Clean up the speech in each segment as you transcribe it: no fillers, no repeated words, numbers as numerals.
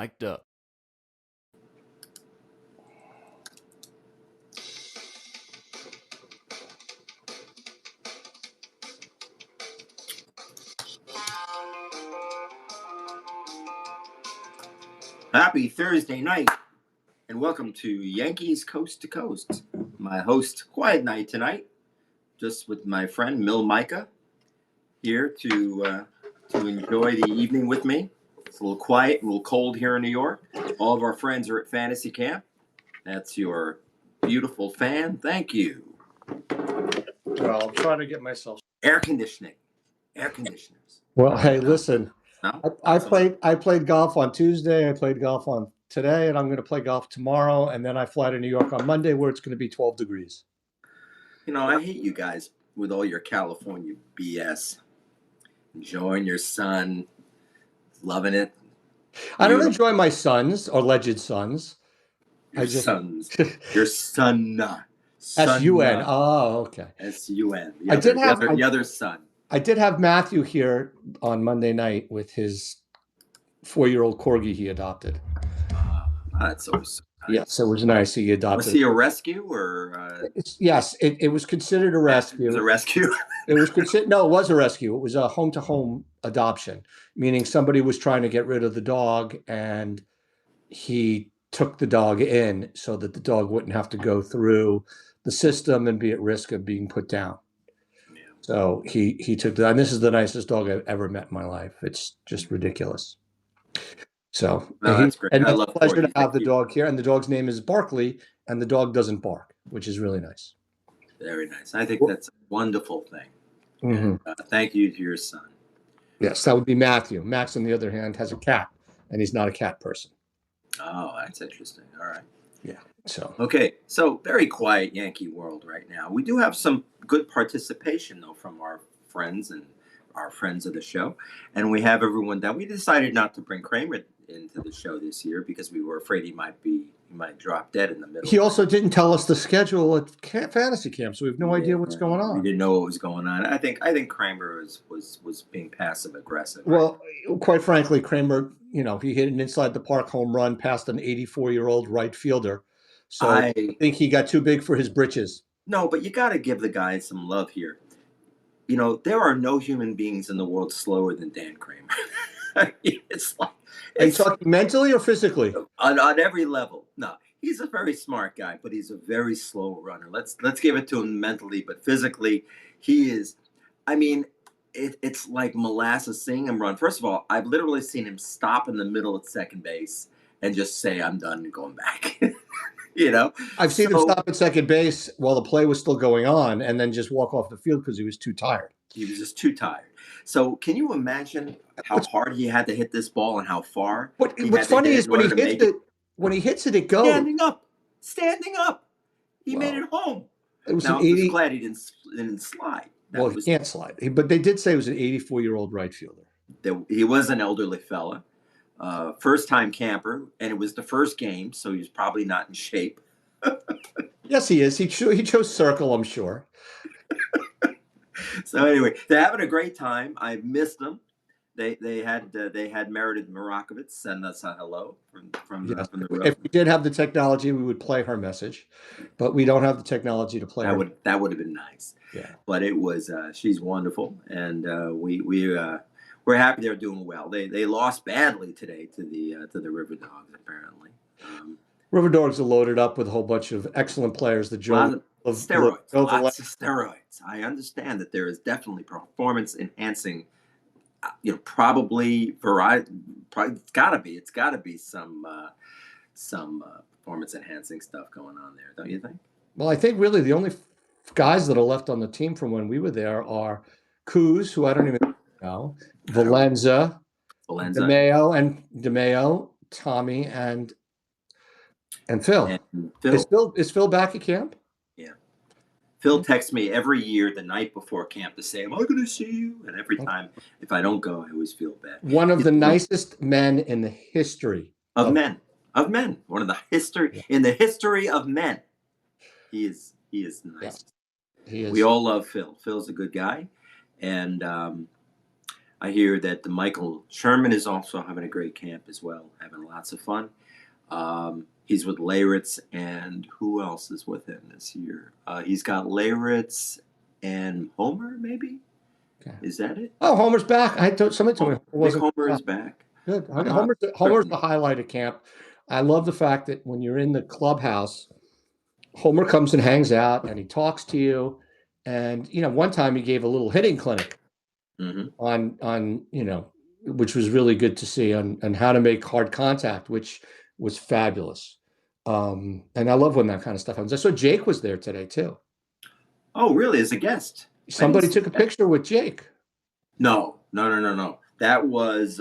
Mic'd up. Happy Thursday night, and welcome to Yankees Coast to Coast. My host, quiet night tonight, just with my friend Mil Micah here to enjoy the evening with me. It's a little quiet, a little cold here in New York. All of our friends are at fantasy camp. That's your beautiful fan. Thank you. Well, I'm trying to get myself Air conditioners. Well, hey, listen. No? I played golf on Tuesday. I played golf on today, and I'm going to play golf tomorrow. And then I fly to New York on Monday, where it's going to be 12 degrees. You know, I hate you guys with all your California BS. Enjoying your sun, loving it. I don't enjoy my sons or alleged sons. Sons. Your son. S-U-N. Oh, okay. S-U-N. The other son. I did have Matthew here on Monday night with his 4-year-old corgi he adopted. That's always nice. Yes, it was nice. He adopted. Was he a rescue or? Yes, it was considered a rescue. It was a rescue. It was considered. No, it was a rescue. It was a home-to-home adoption, meaning somebody was trying to get rid of the dog, and he took the dog in so that the dog wouldn't have to go through the system and be at risk of being put down. Yeah. So he took that, and this is the nicest dog I've ever met in my life. It's just ridiculous. So that's great. And it's a pleasure to have the dog here, and the dog's name is Barkley, and the dog doesn't bark, which is really nice. Very nice. I think that's a wonderful thing. Mm-hmm. And, thank you to your son. Yes, that would be Matthew. Max, on the other hand, has a cat, and he's not a cat person. Oh, that's interesting. All right. Yeah. So okay. So very quiet Yankee world right now. We do have some good participation though from our friends and our friends of the show, and we have everyone down. We decided not to bring Kramer into the show this year because we were afraid he might drop dead in the middle. He also didn't tell us the schedule at fantasy camp, so we have no idea what's going on. We didn't know what was going on. I think Kramer was being passive aggressive. Well, quite frankly, Kramer, he hit an inside the park home run past an 84-year-old right fielder. So I think he got too big for his britches. No, but you got to give the guy some love here. There are no human beings in the world slower than Dan Kramer. It's like. Are you talking mentally or physically? On every level. No, he's a very smart guy, but he's a very slow runner. Let's give it to him mentally, but physically, he is. I mean, it's like molasses seeing him run. First of all, I've literally seen him stop in the middle at second base and just say, "I'm done," and going back. I've seen him stop at second base while the play was still going on, and then just walk off the field because he was too tired. He was just too tired. So can you imagine how hard he had to hit this ball and how far? What's funny is when he hits it, it goes. Standing up. He made it home. It was I'm just glad he didn't slide. He can't slide. But they did say it was an 84-year-old right fielder. He was an elderly fella. First-time camper, and it was the first game, so he was probably not in shape. Yes, he is. He chose Circle, I'm sure. So anyway, they're having a great time. I missed them. They had Meredith Marakovitz send us a hello from the road. If we did have the technology, we would play her message, but we don't have the technology to play her. That would have been nice. Yeah. But it was she's wonderful, and we're happy they're doing well. They lost badly today to the River Dogs apparently. River Dogs are loaded up with a whole bunch of excellent players. Lots of steroids. I understand that there is definitely performance enhancing. Probably it's got to be some performance enhancing stuff going on there, don't you think? Well, I think really the only guys that are left on the team from when we were there are Kuz, who I don't even know, Valenza, DeMayo, Tommy, and Phil. Is Phil back at camp? Yeah. Phil texts me every year the night before camp to say, "Am I going to see you?" And every time, if I don't go, I always feel bad. One of the nicest men in the history of men. One of the history of men. He is nice. Yeah. He is. We all love Phil. Phil's a good guy, and I hear that the Michael Sherman is also having a great camp as well, having lots of fun. He's with Leyritz, and who else is with him this year? He's got Leyritz and Homer, maybe? Okay. Is that it? Oh, Homer's back. Somebody told me Homer I think wasn't. Homer is back. Good. I'm not Homer's certain. the highlight of camp. I love the fact that when you're in the clubhouse, Homer comes and hangs out and he talks to you. And one time he gave a little hitting clinic Hmm. on which was really good to see on how to make hard contact, which was fabulous. And I love when that kind of stuff happens. I saw Jake was there today too. Oh, really? As a guest? I didn't Somebody see took a that. picture with Jake. No. That was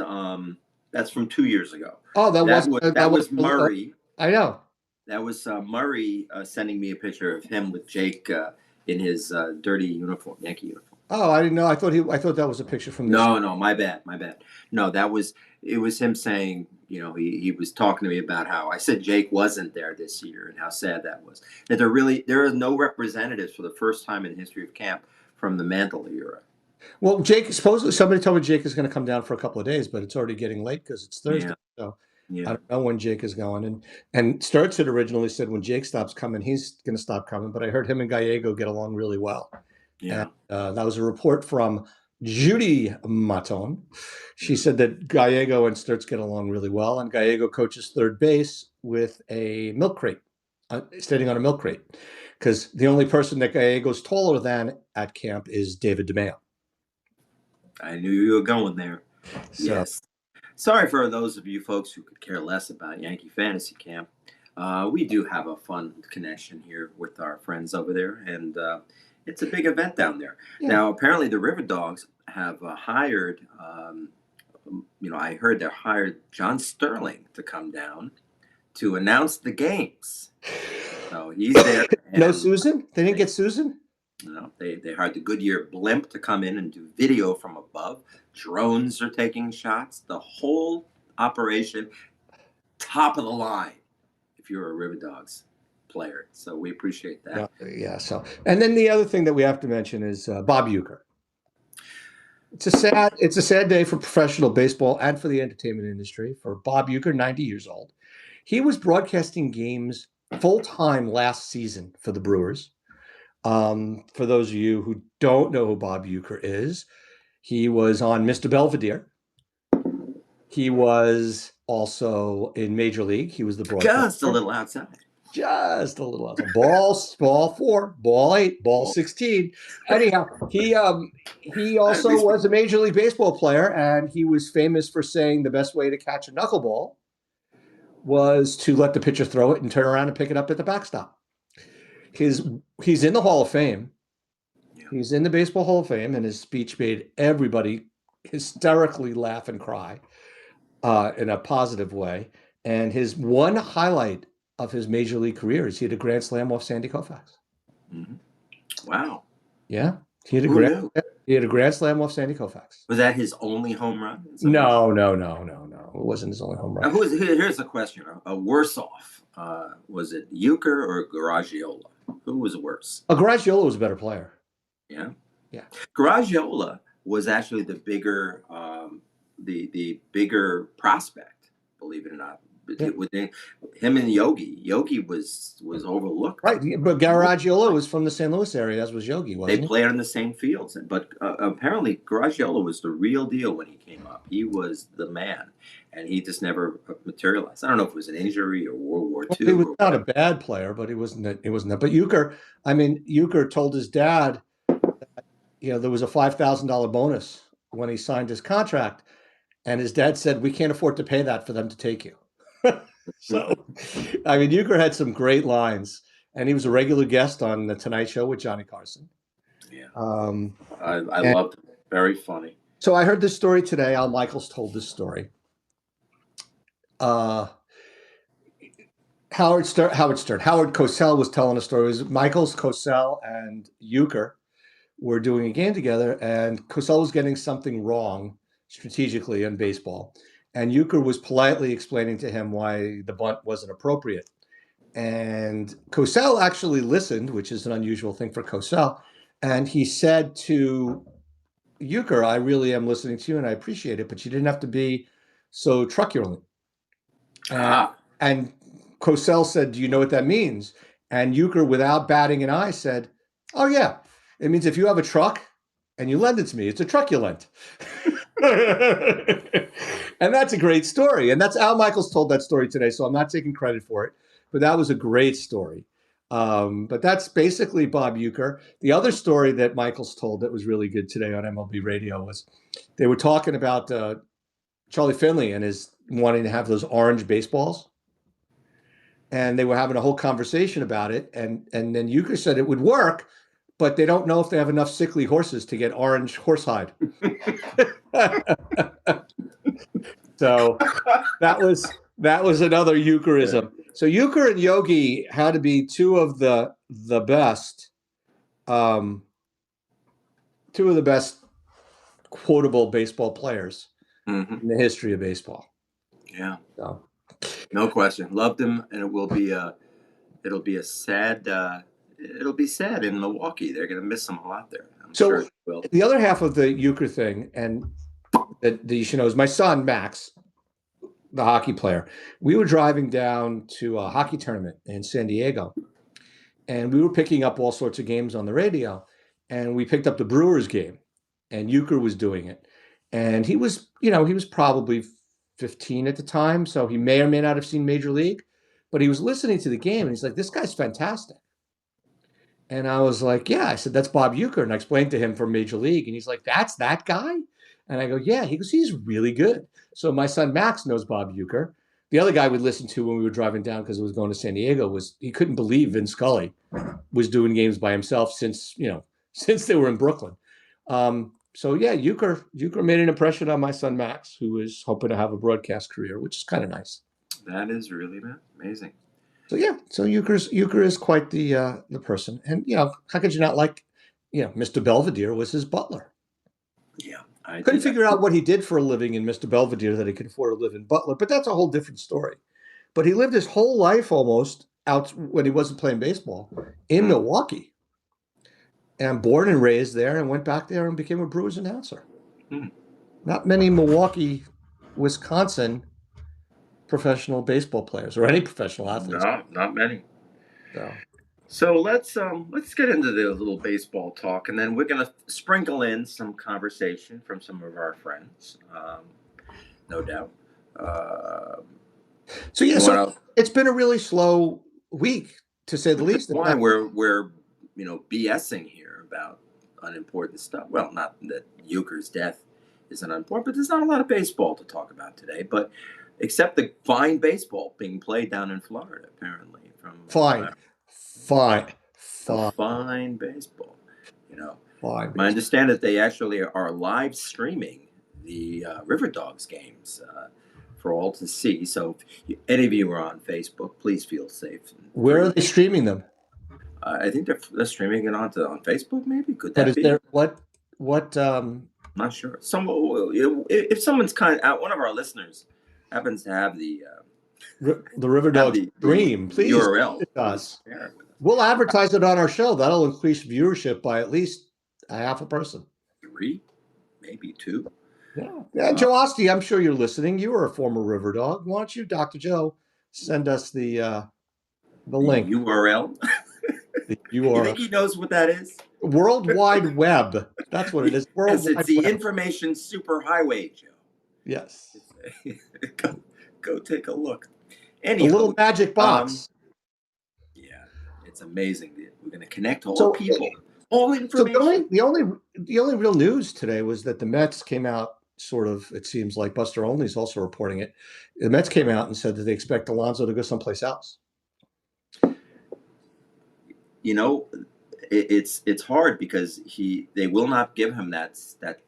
that's from 2 years ago. Oh, That was Murray. I know. That was Murray sending me a picture of him with Jake in his dirty uniform, Yankee uniform. Oh, I didn't know. I thought that was a picture from this. No, my bad. No, it was him saying, he was talking to me about how I said Jake wasn't there this year and how sad that was. That there are no representatives for the first time in the history of camp from the Mantle era. Well, Jake, supposedly somebody told me Jake is going to come down for a couple of days, but it's already getting late because it's Thursday. Yeah, So I yeah, don't know when Jake is going. And Sturts had originally said when Jake stops coming, he's going to stop coming. But I heard him and Gallego get along really well. And yeah. that was a report from Judy Maton. She Yeah. said that Gallego and Sturts get along really well, and Gallego coaches third base with a milk crate, standing on a milk crate, because the only person that Gallego's taller than at camp is David DeMeo. I knew you were going there. So Yes. Sorry for those of you folks who could care less about Yankee Fantasy Camp. We do have a fun connection here with our friends over there, and it's a big event down there. yeah. Now, apparently, the River Dogs have hired, I heard they hired John Sterling to come down to announce the games. So he's there. No And Susan? They didn't they, get Susan? they hired the Goodyear blimp to come in and do video from above. Drones are taking shots. The whole operation, top of the line, if you're a River Dogs player. So we appreciate that. Yeah. So, and then the other thing that we have to mention is Bob Ueker. It's a sad day for professional baseball and for the entertainment industry. For Bob Ueker, 90 years old, he was broadcasting games full time last season for the Brewers. For those of you who don't know who Bob Ueker is, he was on Mr. Belvedere. He was also in Major League. He was the broadcaster. Just a little outside. Just a little outside. Ball 4, ball 8, ball 16. Anyhow, he also was a Major League Baseball player, and he was famous for saying the best way to catch a knuckleball was to let the pitcher throw it and turn around and pick it up at the backstop. He's in the Hall of Fame. He's in the Baseball Hall of Fame, and his speech made everybody hysterically laugh and cry in a positive way. And his one highlight of his major league career is he had a grand slam off Sandy Koufax. Mm-hmm. Wow. Yeah, he had Who knew? a grand slam off Sandy Koufax. Was that his only home run? No. It wasn't his only home run. Here's a question. Worse off, was it Uecker or Garagiola? Who was worse? Garagiola was a better player. Yeah. Yeah. Garagiola was actually the bigger prospect, believe it or not. Yeah. With him and Yogi was overlooked. Right, but Garagiola was from the St. Louis area, as was Yogi, wasn't They played on the same fields, but apparently Garagiola was the real deal when he came up. He was the man, and he just never materialized. I don't know if it was an injury or World War II. He was not a bad player, but he wasn't that. But Ueker told his dad that, there was a $5,000 bonus when he signed his contract, and his dad said, "We can't afford to pay that for them to take you." So, Ueker had some great lines, and he was a regular guest on the Tonight Show with Johnny Carson. Yeah, I loved it. Very funny. So I heard this story today. Al Michaels told this story. Howard Cosell was telling a story. It was Michaels, Cosell, and Ueker were doing a game together, and Cosell was getting something wrong strategically in baseball. And Ueker was politely explaining to him why the bunt wasn't appropriate. And Cosell actually listened, which is an unusual thing for Cosell. And he said to Ueker, I really am listening to you and I appreciate it, but you didn't have to be so truculent. And, Ah, and Cosell said, "Do you know what that means?" And Ueker, without batting an eye, said, "Oh, yeah. It means if you have a truck and you lend it to me, it's a truculent." And that's a great story. And that's Al Michaels told that story today. So I'm not taking credit for it, but that was a great story. But that's basically Bob Ueker. The other story that Michaels told that was really good today on MLB radio was they were talking about Charlie Finley and his wanting to have those orange baseballs. And they were having a whole conversation about it. And then Ueker said it would work, but they don't know if they have enough sickly horses to get orange horsehide. So that was another Eucharism. So Ueker and Yogi had to be the best, um, two of the best quotable baseball players mhm. in the history of baseball. Yeah, So no question. Loved him, and it'll be a sad. It'll be sad in Milwaukee. They're going to miss him a lot there. I'm sure so they will. the other half of the Ueker thing, and that you should know, is my son Max, the hockey player. We were driving down to a hockey tournament in San Diego, and we were picking up all sorts of games on the radio, and we picked up the Brewers game, and Ueker was doing it, and he was probably 15 at the time, so he may or may not have seen Major League, but he was listening to the game, and he's like, "This guy's fantastic." And I was like, "Yeah." I said, "That's Bob Ueker," and I explained to him from Major League, and he's like, "That's that guy?" And I go, "Yeah." He goes, "He's really good." So my son Max knows Bob Ueker. The other guy we listened to when we were driving down because it was going to San Diego was he couldn't believe Vin Scully was doing games by himself since they were in Brooklyn. So yeah, Ueker made an impression on my son Max, who is hoping to have a broadcast career, which is kind of nice. That is really amazing. So yeah, so Ueker is quite the person, and how could you not like, Mr. Belvedere was his butler. Yeah, I Couldn't did that. figure out what he did for a living in Mr. Belvedere that he could afford to live in Butler, but that's a whole different story. But he lived his whole life almost out when he wasn't playing baseball in Mm. Milwaukee, and born and raised there, and went back there and became a Brewers announcer. Mm. Not many Milwaukee, Wisconsin professional baseball players or any professional athletes. No, not many. So So let's get into the little baseball talk, and then we're gonna sprinkle in some conversation from some of our friends, no doubt. Uh, so yeah, you so want to it's been a really slow week to say the Which is least. why we're BSing here about unimportant stuff. Well, not that Euchre's death isn't unimportant, but there's not a lot of baseball to talk about today. But except the fine baseball being played down in Florida, apparently from Fine, fine, the fine, fine baseball. You know, fine I baseball. understand that they actually are live streaming the River Dogs games for all to see. So if any of you are on Facebook, please feel safe and Where are free. they streaming them? I think they're streaming it on Facebook. Maybe could But that is be? there what Not sure. If someone's one of our listeners happens to have the River have Dogs the stream? Please send URL, it to please us. share it with us. We'll advertise it on our show. That'll increase viewership by at least a half a person. Three, maybe two. Yeah. Yeah, Uh, Joe Osti, I'm sure you're listening. You were a former River Dog. Why don't you, Dr. Joe, send us the the link. URL. You You are think he knows what that is? World Wide Web. That's what it is. Yes, World it's Wide the Web. information superhighway, Joe. Yes. go, go take a look. The little Anywho, magic um, box. yeah, it's amazing. We're going to connect all So people, all so the information. only the only the only real news today was that the Mets came out sort of, it seems like Buster Olney is also reporting it. The Mets came out and said that they expect Alonso to go someplace else. You know, it's hard because they will not give him that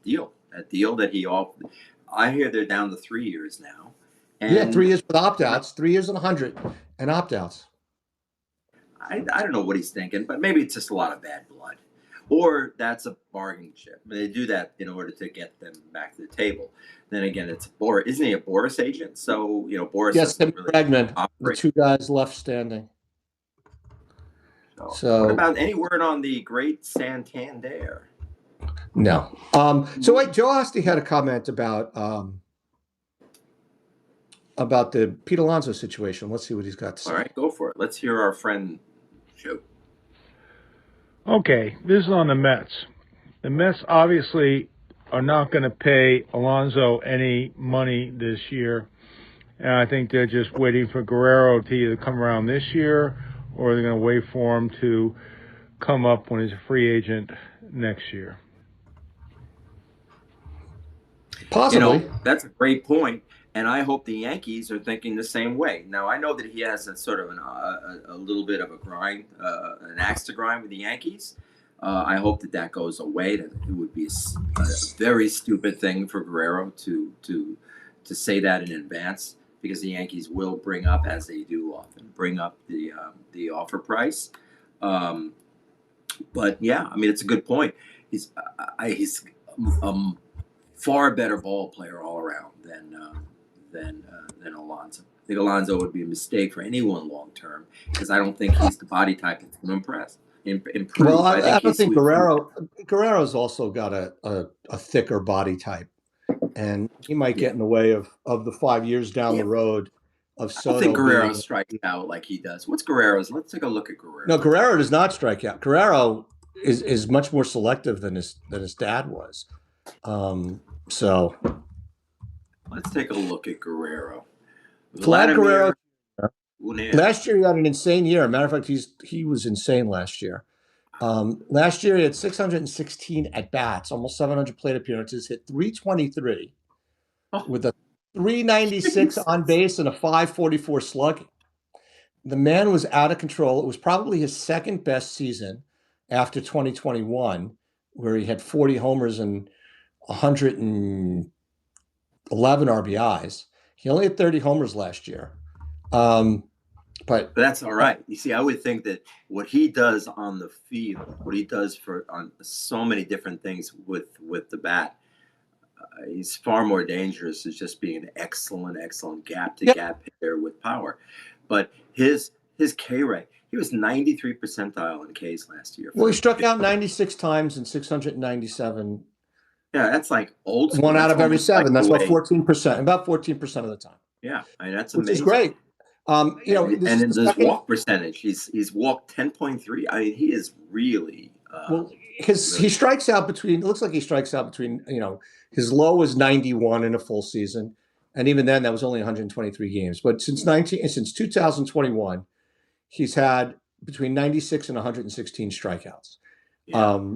deal that he offered. I hear they're down to 3 years now, Yeah, and 3 years with you know, opt-outs, 3 years and 100 and opt-outs. I don't know what he's thinking, but maybe it's just a lot of bad blood, or that's a bargaining chip. They do that in order to get them back to the table. Then again, it's Boris. Isn't he a Boris agent? So Boris Yes, doesn't Tim really Bregman, the operate. two guys left standing. So, what So about any word on the great Santander? No. So wait, Joe Asti had a comment about the Pete Alonso situation. Let's see what he's got to say. All right, go for it. Let's hear our friend Joe. Okay, this is on the Mets. The Mets obviously are not going to pay Alonso any money this year, and I think they're just waiting for Guerrero to either come around this year or they're going to wait for him to come up when he's a free agent next year. Possibly. That's a great point, and I hope the Yankees are thinking the same way. Now, I know that he has a sort of a little bit of a grind, an axe to grind with the Yankees. I hope that goes away. That it would be a very stupid thing for Guerrero to say that in advance, because the Yankees will bring up, as they do often, bring up the offer price. But yeah, I mean, it's a good point. He's far better ball player all around than Alonso. I think Alonso would be a mistake for anyone long term, because I don't think he's the body type that's going to improve. Well, I I don't think would. Guerrero's also got a thicker body type, and he might get in the way of the 5 years down the road of I don't think Soto Guerrero being. strikes out like he does. What's Guerrero's? Let's take a look at Guerrero. No, Guerrero does not strike out. Guerrero is much more selective than his dad was. So Let's take a look at Guerrero. Vlad Guerrero. Unea. Last year he had an insane year. Matter of fact, he was insane last year. Last year he had 616 at bats, almost 700 plate appearances, hit 323 with a 396 on base and a 544 slugging. The man was out of control. It was probably his second best season after 2021, where he had 40 homers and 111 RBIs. He only had 30 homers last year. But that's all right. You see, I would think that what he does on the field, what he does on so many different things with the bat, he's far more dangerous as just being an excellent gap to gap hitter with power. But his K rate, he was 93 percentile in Ks last year. Well, he struck out 96 times in 697. Yeah, that's like old school. One out of every seven. Like that's about 14%. About 14% of the time. Yeah, I mean, that's which amazing. Is great. And in his walk percentage, he's walked 10.3. I mean, he is really well. He strikes out between. It looks like he strikes out between. His low was 91 in a full season, and even then, that was only 123 games. But since 2021, he's had between 96 and 116 strikeouts,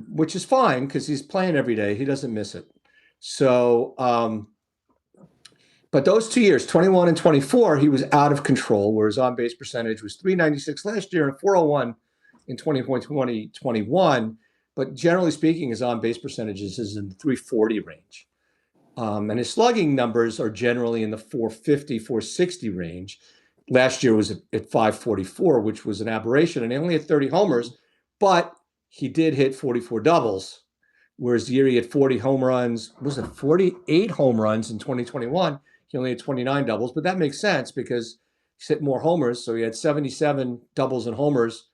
which is fine because he's playing every day. He doesn't miss it. So, but those 2 years, 21 and 24, he was out of control, where his on-base percentage was 396 last year and 401 in 2021. But generally speaking, his on-base percentages is in the 340 range. And his slugging numbers are generally in the 450, 460 range. Last year was at 544, which was an aberration, and he only had 30 homers, but he did hit 44 doubles, whereas the year he had 40 home runs, 48 home runs in 2021. He only had 29 doubles, but that makes sense because he hit more homers. So he had 77 doubles and homers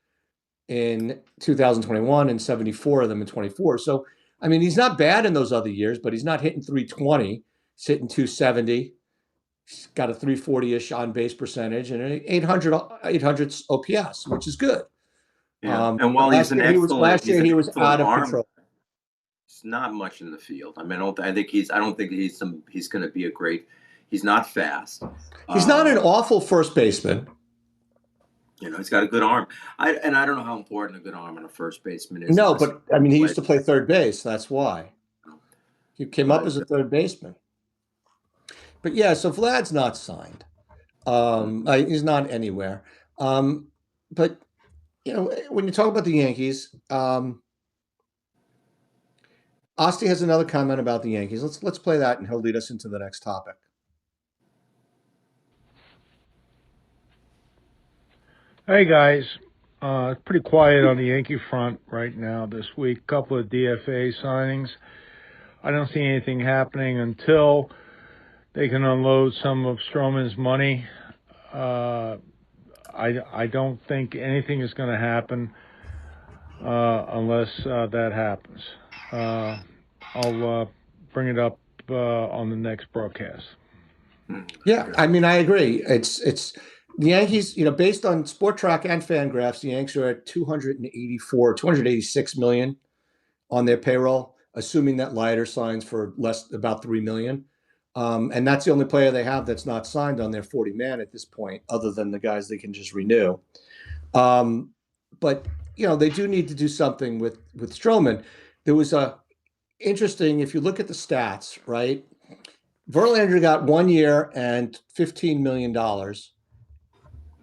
in 2021 and 74 of them in 24. So, I mean, he's not bad in those other years, but he's not hitting 320. He's hitting 270. He's got a 340-ish on-base percentage and an 800 OPS, which is good. Yeah. And while he's an excellent, last year he was out of control. It's not much in the field. I mean, I don't think he's going to be a great. He's not fast. He's not an awful first baseman. He's got a good arm. I don't know how important a good arm on a first baseman is. No, but I mean, he used to play third base. That's why he came up as a third baseman. But yeah, so Vlad's not signed. He's not anywhere. But when you talk about the Yankees, Asti has another comment about the Yankees. Let's play that, and he'll lead us into the next topic. Hey guys, it's pretty quiet on the Yankee front right now this week. Couple of DFA signings. I don't see anything happening until they can unload some of Stroman's money. I don't think anything is going to happen unless that happens. I'll bring it up on the next broadcast. Yeah, I mean, I agree. It's the Yankees, based on Sport Track and Fangraphs, the Yankees are at 286 million on their payroll, assuming that Leiter signs for about 3 million. And that's the only player they have that's not signed on their 40-man at this point, other than the guys they can just renew. But they do need to do something with Stroman. There was a interesting, if you look at the stats, right? Verlander got 1 year and $15 million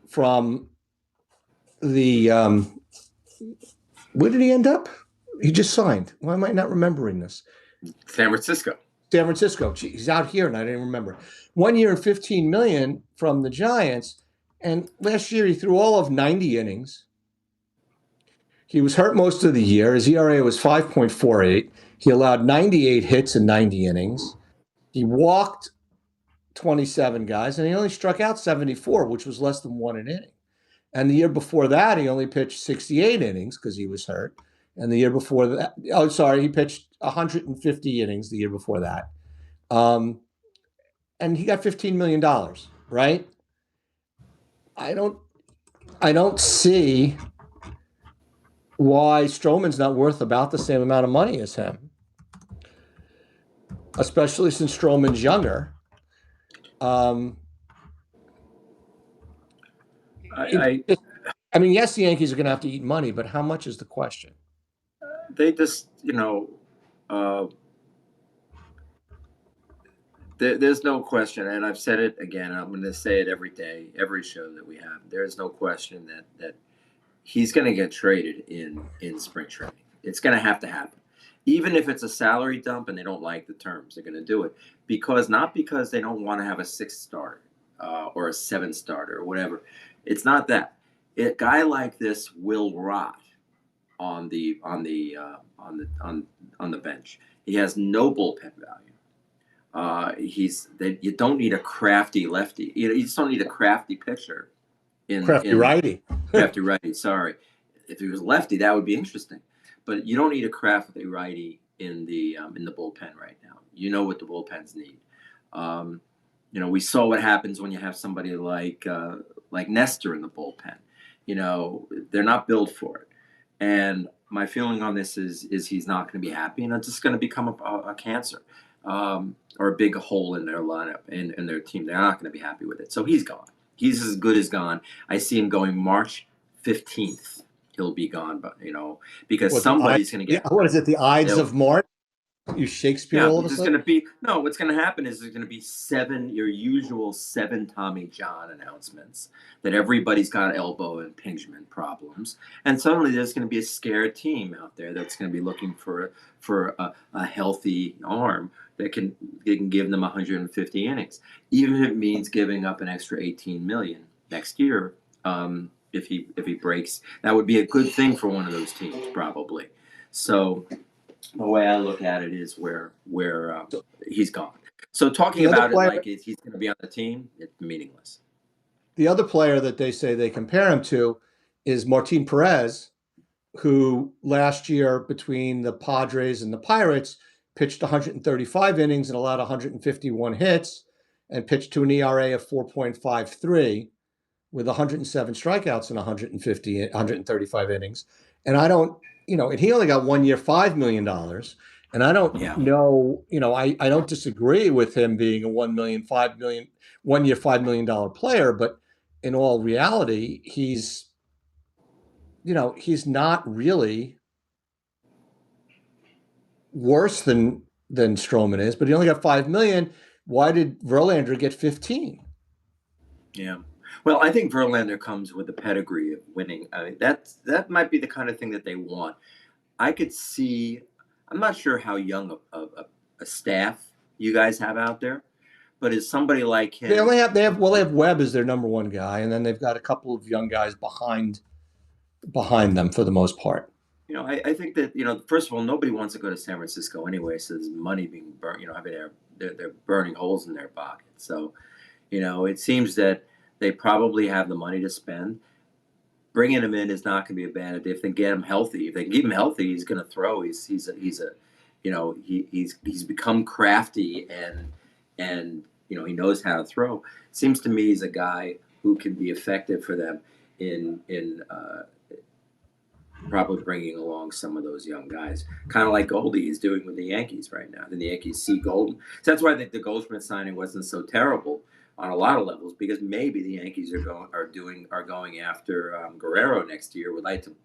from the where did he end up? He just signed. Why am I not remembering this? San Francisco. San Francisco. Gee, he's out here and I didn't remember. 1 year and 15 million from the Giants. And last year he threw all of 90 innings. He was hurt most of the year. His ERA was 5.48. He allowed 98 hits in 90 innings. He walked 27 guys and he only struck out 74, which was less than one an inning. And the year before that, he only pitched 68 innings because he was hurt. And the year before that, he pitched 150 innings the year before that. And he got $15 million, right? I don't see why Stroman's not worth about the same amount of money as him, especially since Stroman's younger. I mean, yes, the Yankees are going to have to eat money, but how much is the question? They just, there's no question, and I've said it again, I'm going to say it every day, every show that we have. There's no question that he's going to get traded in spring training. It's going to happen. Even if it's a salary dump and they don't like the terms, they're going to do it. Not because they don't want to have a 6 starter or a 7 starter or whatever. It's not that. A guy like this will rot on the bench. He has no bullpen value. You don't need a crafty lefty. You just don't need a crafty pitcher. Righty. Crafty righty. Sorry, if he was lefty, that would be interesting. But you don't need a crafty righty in the bullpen right now. You know what the bullpens need. We saw what happens when you have somebody like Nestor in the bullpen. They're not built for it. And my feeling on this is he's not going to be happy, and it's just going to become a cancer or a big hole in their lineup and in their team. They're not going to be happy with it. So he's gone. He's as good as gone. I see him going March 15th. He'll be gone, but because somebody's going to get. What is it? The Ides of March? You Shakespeare all of a sudden? What's going to happen is there's going to be your usual 7 Tommy John announcements that everybody's got elbow impingement problems, and suddenly there's going to be a scared team out there that's going to be looking for a healthy arm that can give them 150 innings, even if it means giving up an extra 18 million next year. If he breaks, that would be a good thing for one of those teams, probably. So the way I look at it is where he's gone. So talking about it like he's going to be on the team, it's meaningless. The other player that they say they compare him to is Martin Perez, who last year between the Padres and the Pirates pitched 135 innings and allowed 151 hits and pitched to an ERA of 4.53 with 107 strikeouts in 135 innings. And I don't, and he only got 1 year, $5 million. And I don't know, I don't disagree with him being a 1 year, $5 million player, but in all reality, he's not really worse than Stroman is, but he only got 5 million. Why did Verlander get 15? Yeah. Well, I think Verlander comes with a pedigree of winning. I mean, that might be the kind of thing that they want. I could see. I'm not sure how young a staff you guys have out there, but is somebody like him? They have Webb as their number one guy, and then they've got a couple of young guys behind them for the most part. I think that first of all, nobody wants to go to San Francisco anyway, so there's money being burnt. I mean, they're burning holes in their pocket. So, it seems that they probably have the money to spend. Bringing him in is not going to be a bad idea if they get him healthy. If they can keep him healthy, he's going to throw. He's he's become crafty and he knows how to throw. Seems to me he's a guy who can be effective for them in probably bringing along some of those young guys, kind of like Goldie is doing with the Yankees right now. Then the Yankees see Golden, so that's why I think the Goldschmidt signing wasn't so terrible on a lot of levels, because maybe the Yankees are going after Guerrero next year. Would like to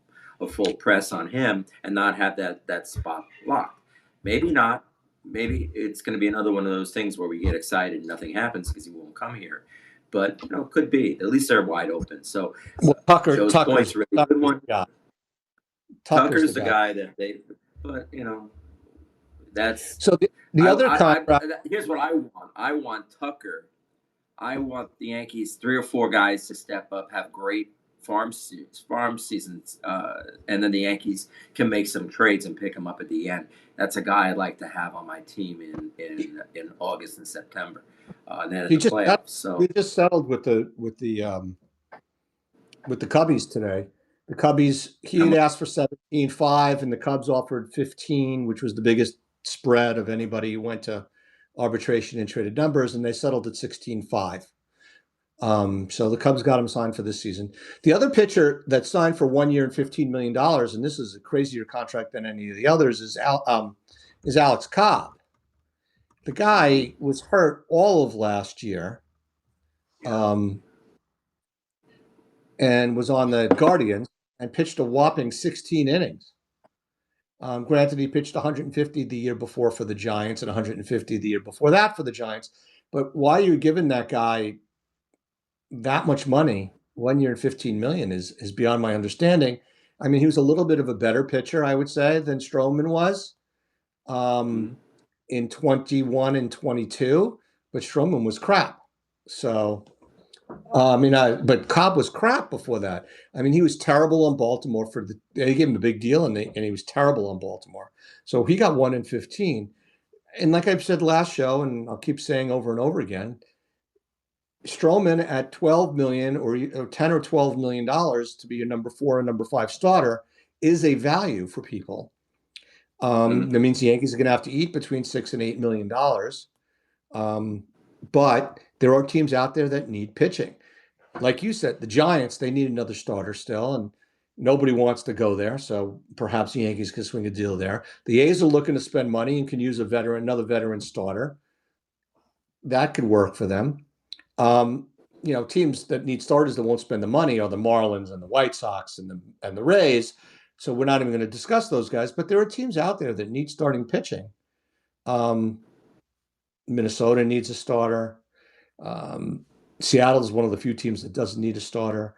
a full press on him and not have that spot locked. Maybe not. Maybe it's going to be another one of those things where we get excited and nothing happens because he won't come here. But could be. At least they're wide open. So Well, Joe's point's really good one. Tucker's the guy that they, but that's so the other contract. Here's what I want. I want Tucker. I want the Yankees 3 or 4 guys to step up, have great farm seasons, and then the Yankees can make some trades and pick him up at the end. That's a guy I'd like to have on my team in August and September, and then in the playoffs. So he just settled with the Cubbies today. The Cubbies, he had asked for 17.5, and the Cubs offered 15, which was the biggest spread of anybody who went to arbitration and traded numbers, and they settled at 16.5. So the Cubs got him signed for this season. The other pitcher that signed for 1 year and $15 million, and this is a crazier contract than any of the others, is Alex Cobb. The guy was hurt all of last year, and was on the Guardians and pitched a whopping 16 innings. Granted, he pitched 150 the year before for the Giants and 150 the year before that for the Giants. But why you're giving that guy that much money, 1 year and 15 million, is beyond my understanding. I mean, he was a little bit of a better pitcher, I would say, than Stroman was in 21 and 22, but Stroman was crap. So, but Cobb was crap before that. I mean, he was terrible on Baltimore they gave him a big deal and he was terrible on Baltimore. So he got 1 in 15. And like I've said last show, and I'll keep saying over and over again, Stroman at 12 million or 10 or 12 million dollars to be a number 4 and number 5 starter is a value for people. That means the Yankees are going to have to eat between $6 and $8 million. But there are teams out there that need pitching. Like you said, the Giants, they need another starter still, and nobody wants to go there. So perhaps the Yankees can swing a deal there. The A's are looking to spend money and can use another veteran starter. That could work for them. Teams that need starters that won't spend the money are the Marlins and the White Sox and the Rays. So we're not even going to discuss those guys. But there are teams out there that need starting pitching. Minnesota needs a starter. Seattle is one of the few teams that doesn't need a starter.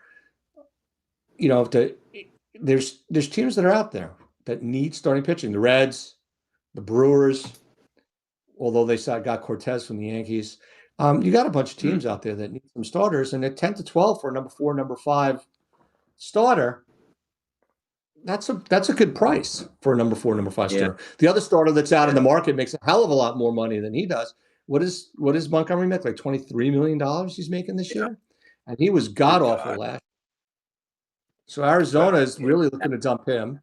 There's teams that are out there that need starting pitching. The Reds, the Brewers, although they got Cortez from the Yankees. You got a bunch of teams out there that need some starters, and at 10 to 12 for a number 4, number 5 starter, that's a good price for a number 4, number 5 starter. The other starter that's out in the market makes a hell of a lot more money than he does. What does Montgomery make? Like $23 million he's making this year? And he was god-awful last year. So Arizona is really looking to dump him.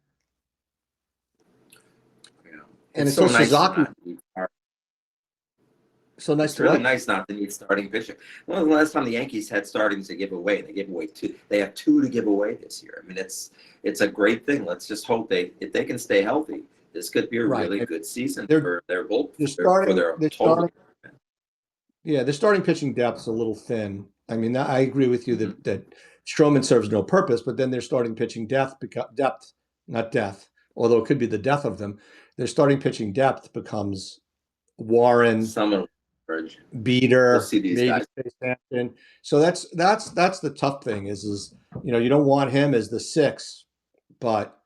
And it's so nice Sasaki. So nice. It's really nice not to need starting pitching. When was the last time the Yankees had startings to give away? They gave away 2. They have 2 to give away this year. I mean, it's a great thing. Let's just hope if they can stay healthy, this could be a really good season for their total. Yeah, the starting pitching depth's a little thin. I mean, I agree with you that Stroman serves no purpose, but then their starting pitching depth, not death, although it could be the death of them. Their starting pitching depth becomes Warren, Beater, we'll see these maybe guys. So that's the tough thing is you don't want him as the 6, but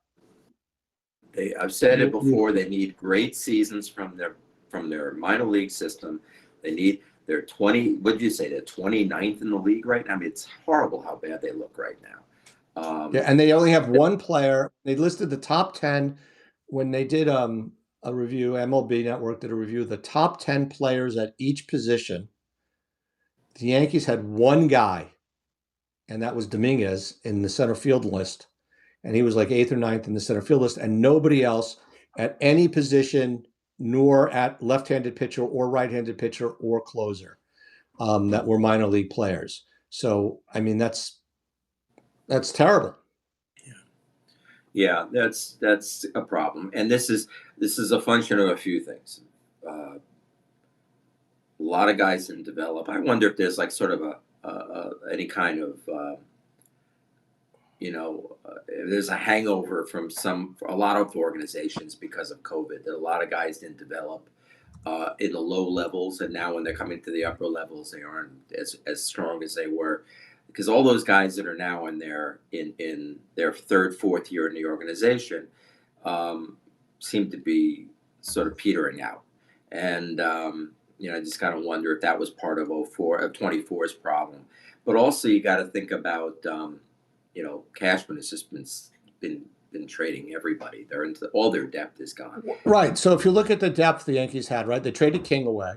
I've said it before. They need great seasons from their minor league system. They're 20. What did you say? They're 29th in the league right now. I mean, it's horrible how bad they look right now. And they only have one player. They listed the top 10 when they did a review. MLB Network did a review of the top 10 players at each position. The Yankees had one guy, and that was Dominguez in the center field list. And he was like 8th or 9th in the center field list, and nobody else at any position nor at left-handed pitcher or right-handed pitcher or closer that were minor league players. So, I mean, that's terrible. Yeah, that's a problem, and this is a function of a few things. A lot of guys didn't develop. I wonder if there's like sort of any kind of if there's a hangover from a lot of organizations because of COVID. That a lot of guys didn't develop in the low levels, and now when they're coming to the upper levels, they aren't as strong as they were. Because all those guys that are now in their third, fourth year in the organization seem to be sort of petering out, and I just kind of wonder if that was part of 24's problem. But also, you got to think about Cashman has just been trading everybody. They're into all their depth is gone. Right. So if you look at the depth the Yankees had, right, they traded King away.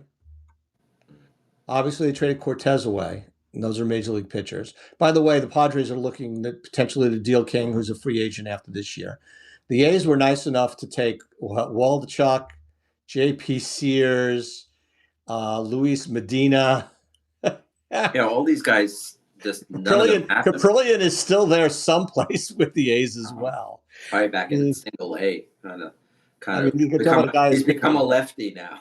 Obviously, they traded Cortez away. And those are major league pitchers. By the way, the Padres are looking potentially to deal King, who's a free agent after this year. The A's were nice enough to take Waldichuk, J.P. Sears, Luis Medina. All these guys, just none of them happen. Caprillion is still there someplace with the A's as well. Probably back in single A, he's become a lefty now.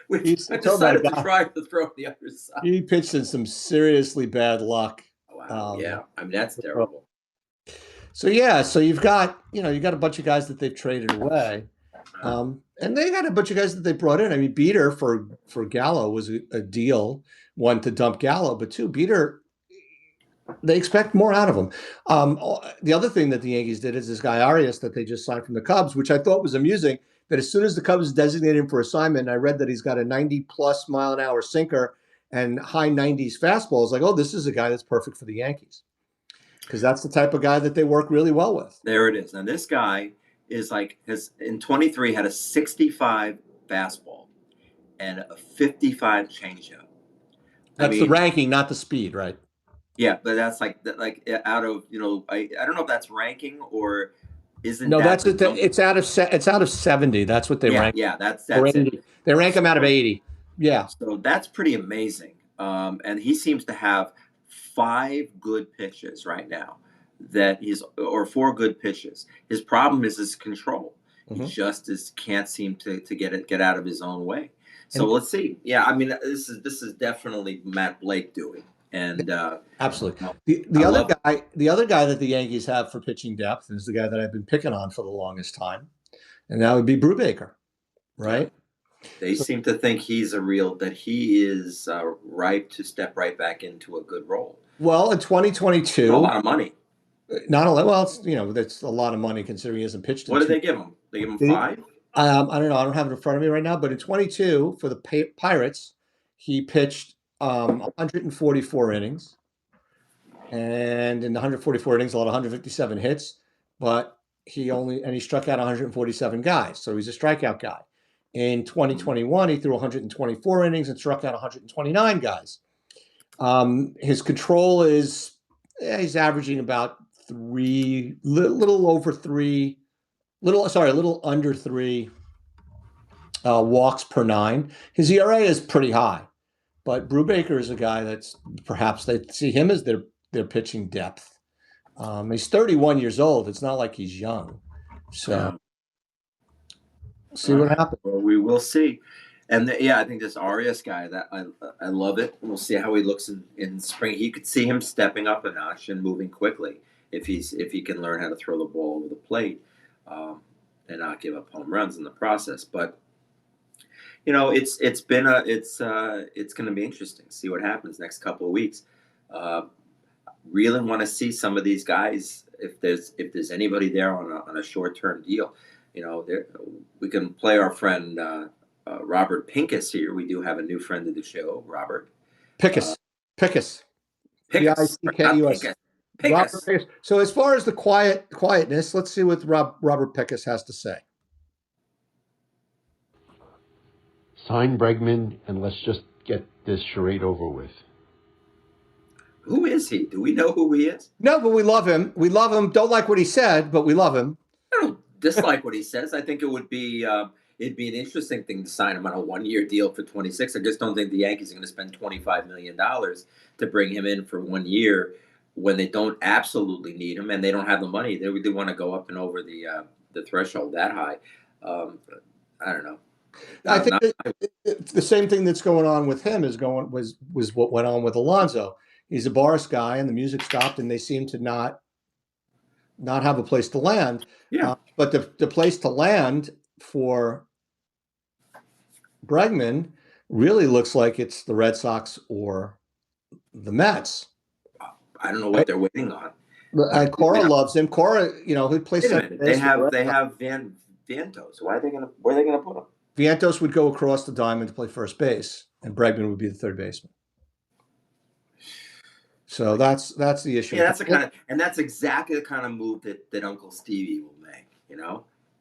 Which I decided to try to throw the other side. He pitched in some seriously bad luck. Wow, yeah. I mean, that's terrible. So you've got a bunch of guys that they've traded away. And they got a bunch of guys that they brought in. I mean, Beater for Gallo was a deal, one to dump Gallo, but two, Beater, they expect more out of him. The other thing that the Yankees did is this guy Arias that they just signed from the Cubs, which I thought was amusing, that as soon as the Cubs designated him for assignment, I read that he's got a 90-plus mile-an-hour sinker and high 90s fastball. I was like, oh, this is a guy that's perfect for the Yankees, because that's the type of guy that they work really well with. There it is. Now, this guy has in 23 had a 65 fastball and a 55 changeup. That's the ranking, not the speed, right? Yeah, but that's like out of I don't know if that's ranking or isn't. No, that's it. It's out of 70. That's what they rank. Yeah, that's it. They rank him out of 80. Yeah. So that's pretty amazing. And he seems to have 5 good pitches right now. Or 4 good pitches. His problem is his control. Mm-hmm. He just can't seem to get out of his own way. So let's see. Yeah, I mean, this is definitely Matt Blake doing. And absolutely. The other guy that the Yankees have for pitching depth is the guy that I've been picking on for the longest time, and that would be Brubaker, right? They seem to think he is ripe to step right back into a good role. Well, in 2022, a lot of money. Not only that's a lot of money considering he hasn't pitched. What did they give him? They give him 5? I don't know. I don't have it in front of me right now. But in 22 for the Pirates, he pitched 144 innings, and in the 144 innings, allowed 157 hits, but he struck out 147 guys, so he's a strikeout guy. In 2021, he threw 124 innings and struck out 129 guys. His control is he's averaging about a little under 3 walks per 9. His ERA is pretty high. But Brubaker is a guy that's perhaps they see him as their pitching depth. He's 31 years old. It's not like he's young. So see what happens. Well, we will see. And I think this Arias guy, that I love it. We'll see how he looks in spring. You could see him stepping up a notch and moving quickly if he can learn how to throw the ball over the plate and not give up home runs in the process. But it's going to be interesting. See what happens next couple of weeks. Really want to see some of these guys. If there's anybody there on a short-term deal, we can play our friend Robert Pincus here. We do have a new friend of the show, Robert Pickus. Pickus. Pickus. Pickus. So as far as the quietness, let's see what Robert Pickus has to say. Sign Bregman and let's just get this charade over with. Who is he? Do we know who he is? No, but we love him. We love him. Don't like what he said, but we love him. I don't dislike what he says. I think it would be it'd be an interesting thing to sign him on a 1-year deal for 26. I just don't think the Yankees are going to spend $25 million to bring him in for 1 year when they don't absolutely need him and they don't have the money. They want to go up and over the threshold that high. I don't know. I think the same thing that's going on with him was what went on with Alonso. He's a Boris guy, and the music stopped, and they seem to not have a place to land. Yeah. But the place to land for Bregman really looks like it's the Red Sox or the Mets. I don't know what they're waiting on. And Cora loves him. Cora, who plays center base. They have Vientos. Where are they gonna put him? Vientos would go across the diamond to play first base, and Bregman would be the third baseman. So that's the issue. Yeah, that's exactly the kind of move that Uncle Stevie will make.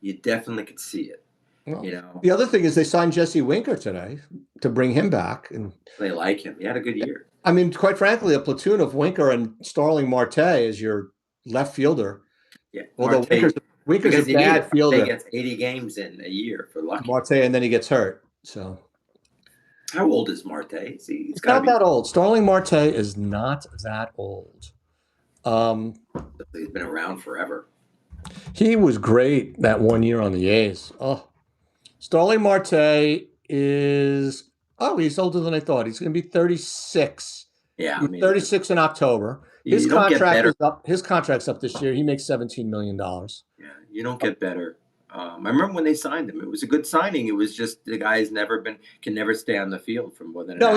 You definitely could see it. Well, the other thing is they signed Jesse Winker today to bring him back, and they like him. He had a good year. I mean, quite frankly, a platoon of Winker and Starling Marte as your left fielder. Yeah, although Winker's a bad fielder. He gets 80 games in a year for lucky. Marte, and then he gets hurt. So, how old is Marte? He's not that old. Starling Marte is not that old. He's been around forever. He was great that 1 year on the A's. Oh, Starling Marte is he's older than I thought. He's going to be 36. Yeah, he's 36 in October. His contract is up. His contract's up this year. He makes $17 million. Yeah, you don't get better. I remember when they signed him. It was a good signing. It was just the guy's can never stay on the field for more than an hour.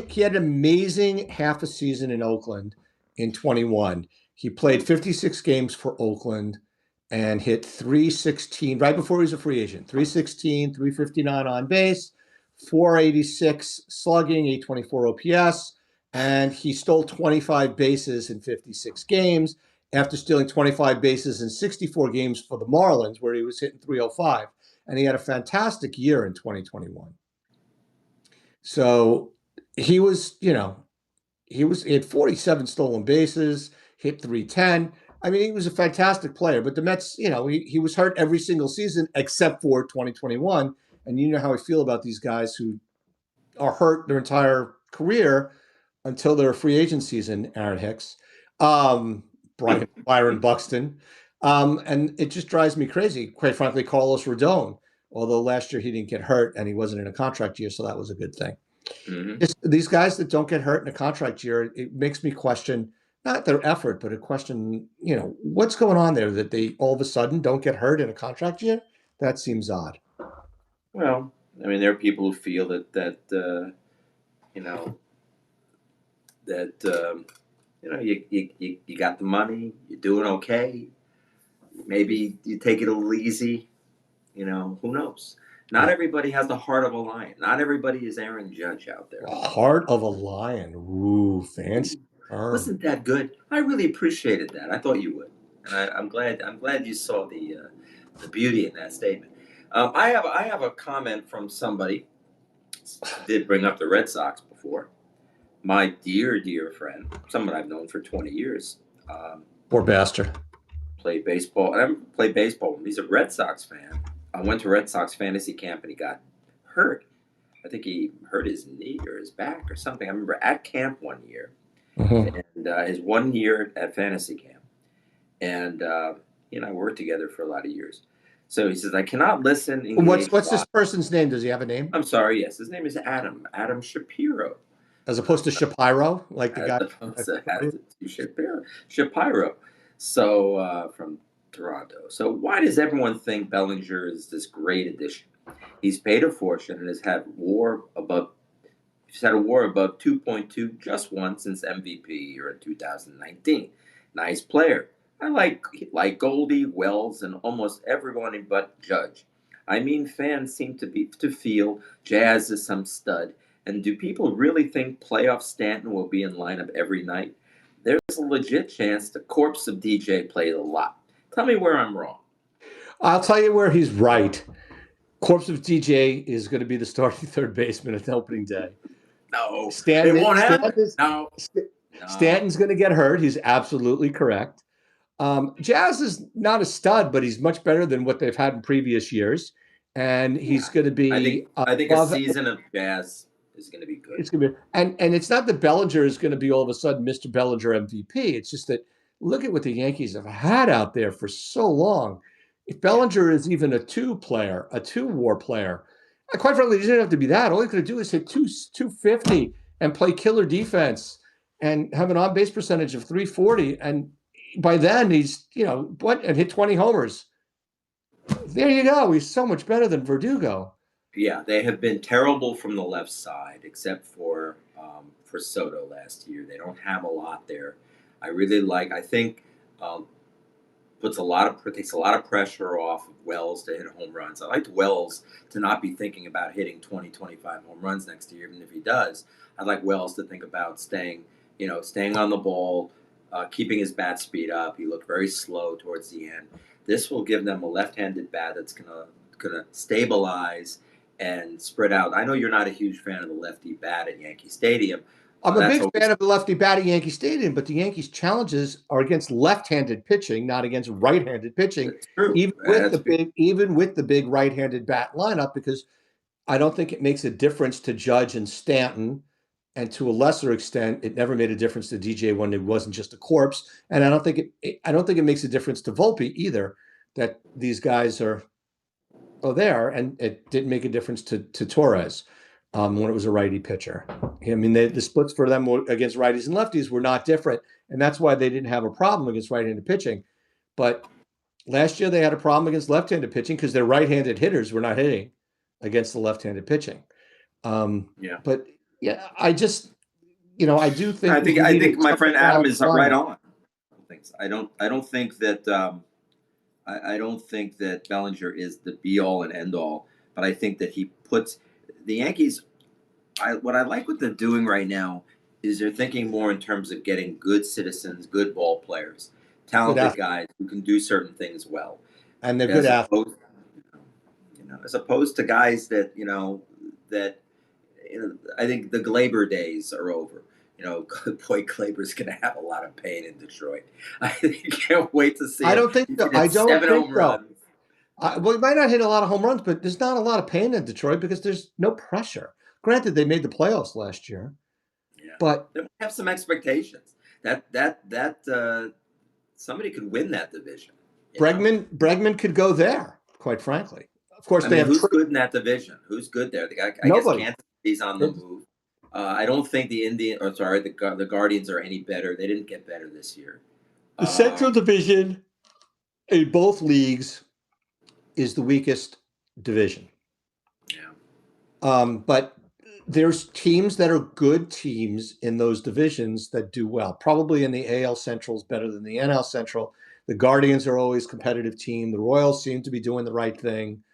He had an amazing half a season in Oakland in 21. He played 56 games for Oakland and hit 316 right before he was a free agent. 316, 359 on base, 486 slugging, 824 OPS, and he stole 25 bases in 56 games after stealing 25 bases in 64 games for the Marlins, where he was hitting 305. And he had a fantastic year in 2021. So he had 47 stolen bases, hit 310. I mean, he was a fantastic player, but the Mets, he was hurt every single season except for 2021. And you know how I feel about these guys who are hurt their entire career until their free agent season, Aaron Hicks, Byron Buxton. And it just drives me crazy. Quite frankly, Carlos Rodon, although last year he didn't get hurt and he wasn't in a contract year, so that was a good thing. Mm-hmm. These guys that don't get hurt in a contract year, it makes me question not their effort, but a question, what's going on there that they all of a sudden don't get hurt in a contract year? That seems odd. Well, I mean, there are people who feel that you got the money, you're doing okay. Maybe you take it a little easy. Who knows? Not everybody has the heart of a lion. Not everybody is Aaron Judge out there. Heart of a lion. Ooh, fancy. Wasn't that good? I really appreciated that. I thought you would, and I'm glad you saw the beauty in that statement. I have a comment from somebody. Did bring up the Red Sox before. My dear friend, someone I've known for 20 years. Poor bastard. Played baseball. I played baseball. He's a Red Sox fan. I went to Red Sox fantasy camp and he got hurt. I think he hurt his knee or his back or something. I remember at camp 1 year. Mm-hmm. And his 1 year at fantasy camp. And he and I worked together for a lot of years. So he says, I cannot listen. What's this person's name? Does he have a name? I'm sorry. Yes. His name is Adam Shapiro. As opposed to Shapiro, like the guy. Shapiro. So from Toronto. So why does everyone think Bellinger is this great addition? He's paid a fortune and has had a WAR above 2.2 just once since MVP year in 2019. Nice player. I like Goldie, Wells, and almost everyone but Judge. I mean, fans seem to feel Jazz is some stud. And do people really think playoff Stanton will be in lineup every night? There's a legit chance the corpse of DJ played a lot. Tell me where I'm wrong. I'll tell you where he's right. Corpse of DJ is going to be the starting third baseman at the opening day. No, Stanton, it won't happen. No. Stanton's going to get hurt. He's absolutely correct. Jazz is not a stud, but he's much better than what they've had in previous years. and he's going to be I think a above. season of Jazz is going to be good. It's going to be, and it's not that Bellinger is going to be all of a sudden Mr. Bellinger MVP. It's just that look at what the Yankees have had out there for so long. If Bellinger is even a two-war player, quite frankly, he doesn't have to be that. All he could do is hit 250 and play killer defense and have an on-base percentage of 340. And by then he's, and hit 20 homers. There you go. He's so much better than Verdugo. Yeah, they have been terrible from the left side, except for Soto last year. They don't have a lot there. I think takes a lot of pressure off of Wells to hit home runs. I like Wells to not be thinking about hitting 20, 25 home runs next year, even if he does. I'd like Wells to think about staying on the ball, keeping his bat speed up. He looked very slow towards the end. This will give them a left-handed bat that's gonna stabilize and spread out. I know you're not a huge fan of the lefty bat at Yankee Stadium. I'm a big fan of the lefty bat at Yankee Stadium, but the Yankees' challenges are against left-handed pitching, not against right-handed pitching. That's true. Even with the big right-handed bat lineup, because I don't think it makes a difference to Judge and Stanton, and to a lesser extent, it never made a difference to DJ when it wasn't just a corpse. And I don't think it makes a difference to Volpe either, that these guys are there, and it didn't make a difference to Torres. When it was a righty pitcher. I mean, the splits for them against righties and lefties were not different, and that's why they didn't have a problem against right-handed pitching. But last year they had a problem against left-handed pitching because their right-handed hitters were not hitting against the left-handed pitching. But yeah, I just, I do think. I think my friend Adam is right on. I don't think that. I don't think that Bellinger is the be-all and end-all, but I think that he puts the Yankees. What I like what they're doing right now is they're thinking more in terms of getting good citizens, good ball players, talented guys who can do certain things well, and they're good athletes. As opposed to guys that I think the Glaber days are over. Boy, Glaber's going to have a lot of pain in Detroit. I can't wait to see. I don't think so. I don't think home so. runs. Well, he might not hit a lot of home runs, but there's not a lot of pain in Detroit because there's no pressure. Granted, they made the playoffs last year, but they have some expectations that somebody could win that division. Bregman could go there. Quite frankly, of course, who's good in that division? Who's good there? I guess Kansas City's on the move. I don't think the Guardians are any better. They didn't get better this year. The Central Division in both leagues is the weakest division. Yeah. But there's teams that are good teams in those divisions that do well. Probably in the AL Central is better than the NL Central. The Guardians are always a competitive team. The Royals seem to be doing the right thing.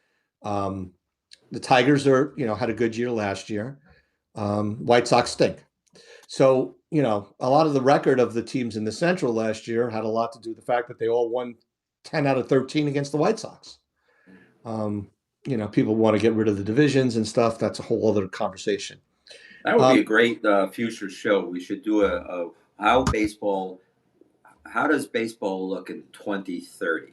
The Tigers are, had a good year last year. White Sox stink. So, a lot of the record of the teams in the Central last year had a lot to do with the fact that they all won 10 out of 13 against the White Sox. People want to get rid of the divisions and stuff. That's a whole other conversation. That would be a great future show. We should do how does baseball look in 2030?